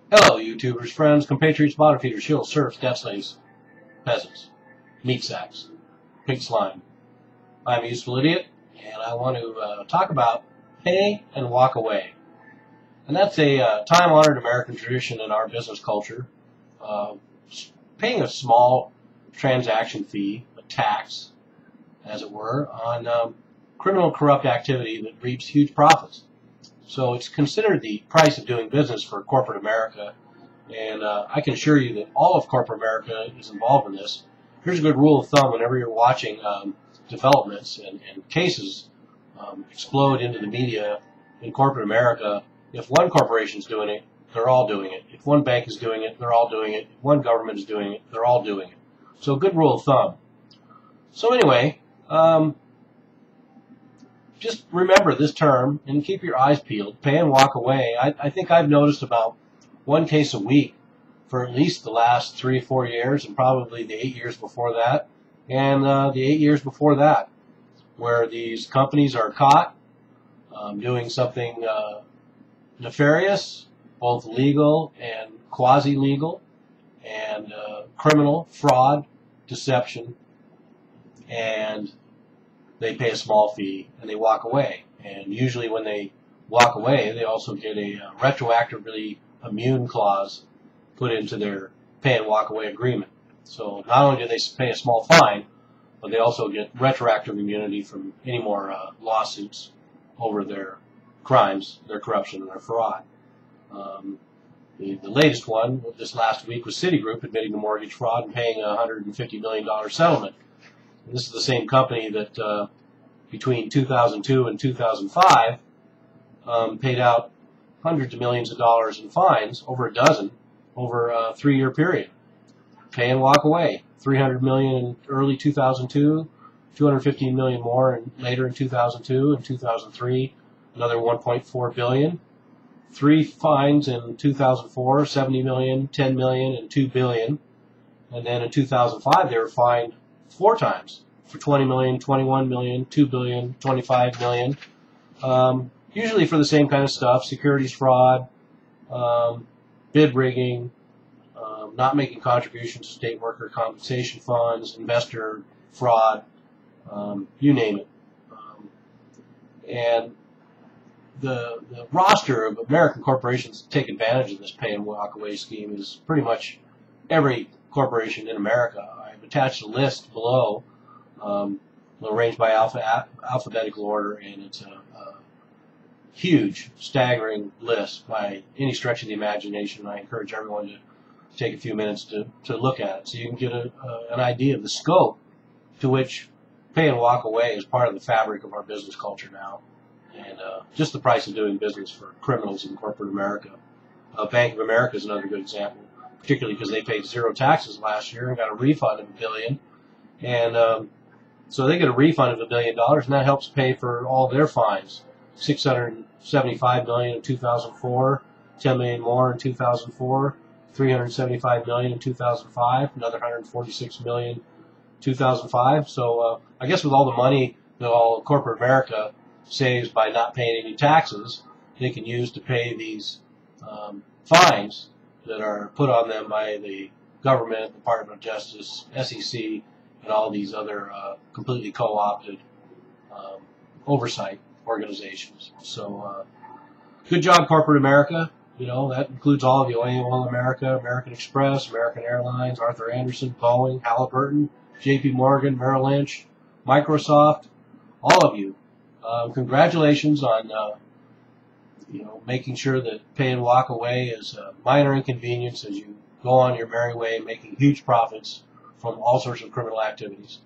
Hello, YouTubers, friends, compatriots, bottom feeders, shills, serfs, debt slaves, peasants, meat sacks, pig slime. I'm a useful idiot, and I want to talk about pay and walk away. And that's a time-honored American tradition in our business culture. Uh, Paying a small transaction fee, a tax, as it were, on criminal corrupt activity that reaps huge profits. So it's considered the price of doing business for corporate America, and I can assure you that all of corporate America is involved in this. Here's a good rule of thumb whenever you're watching developments and cases explode into the media in corporate America. If one corporation is doing it, they're all doing it. If one bank is doing it, they're all doing it. If one government is doing it, they're all doing it. So a good rule of thumb. So anyway, just remember this term and keep your eyes peeled. Pay and walk away. I think I've noticed about one case a week for at least the last 3 or 4 years, and probably the 8 years before that, and the 8 years before that, where these companies are caught doing something nefarious, both legal and quasi-legal, and criminal, fraud, deception, and they pay a small fee and they walk away. And usually when they walk away, they also get a retroactively immune clause put into their pay and walk away agreement. So not only do they pay a small fine, but they also get retroactive immunity from any more lawsuits over their crimes, their corruption, and their fraud. The latest one this last week was Citigroup admitting to mortgage fraud and paying a $150 million settlement. And this is the same company that between 2002 and 2005 paid out hundreds of millions of dollars in fines, over a dozen, over a 3-year period. Pay and walk away. $300 million in early 2002, $215 million more later in 2002 and 2003, another $1.4 billion. 3 fines in 2004, $70 million, $10 million, and $2 billion. And then in 2005, they were fined 4 times for $20 million, $21 million, $2 billion, $25 million. Usually for the same kind of stuff: securities fraud, bid rigging, not making contributions to state worker compensation funds, investor fraud, you name it. And the roster of American corporations that take advantage of this pay and walk away scheme is pretty much every corporation in America. I've attached a list below, arranged by alphabetical order, and it's a huge, staggering list by any stretch of the imagination. I encourage everyone to take a few minutes to look at it so you can get an idea of the scope to which pay and walk away is part of the fabric of our business culture now, and just the price of doing business for criminals in corporate America. Bank of America is another good example, particularly because they paid 0 taxes last year and got a refund of $1 billion. And so they get a refund of $1 billion, and that helps pay for all their fines. $675 million in 2004, $10 million more in 2004, $375 million in 2005, another $146 million in 2005. So I guess with all the money that all corporate America saves by not paying any taxes, they can use to pay these fines that are put on them by the government, Department of Justice, SEC, and all these other completely co-opted oversight organizations. So good job, corporate America. You know, that includes all of you: AOL America, American Express, American Airlines, Arthur Andersen, Boeing, Halliburton, JP Morgan, Merrill Lynch, Microsoft, all of you. Congratulations on making sure that pay and walk away is a minor inconvenience as you go on your merry way, making huge profits from all sorts of criminal activities.